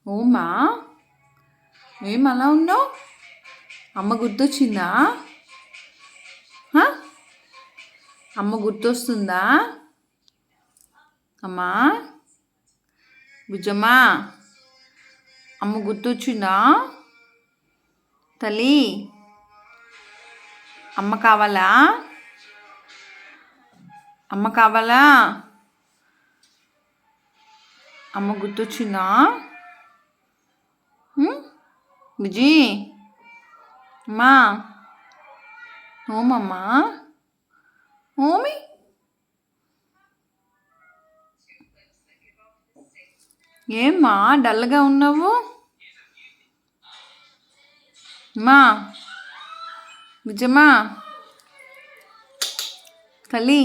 ఓమా ఏం అలా ఉన్నావు? అమ్మ గుర్తొచ్చిందా? హ? అమ్మ గుర్తొస్తుందా? అమ్మా బుజ్జమ్మా, అమ్మ గుర్తొచ్చిందా? తల్లి, అమ్మ కావాలా? అమ్మ కావాలా? అమ్మ గుర్తొచ్చిందా? బుజ్జి, అమ్మా, ఓమమ్మా, ఓమి, ఏమ్మా డల్గా ఉన్నావు? అమ్మా బుజ్జమ్మా, తల్లి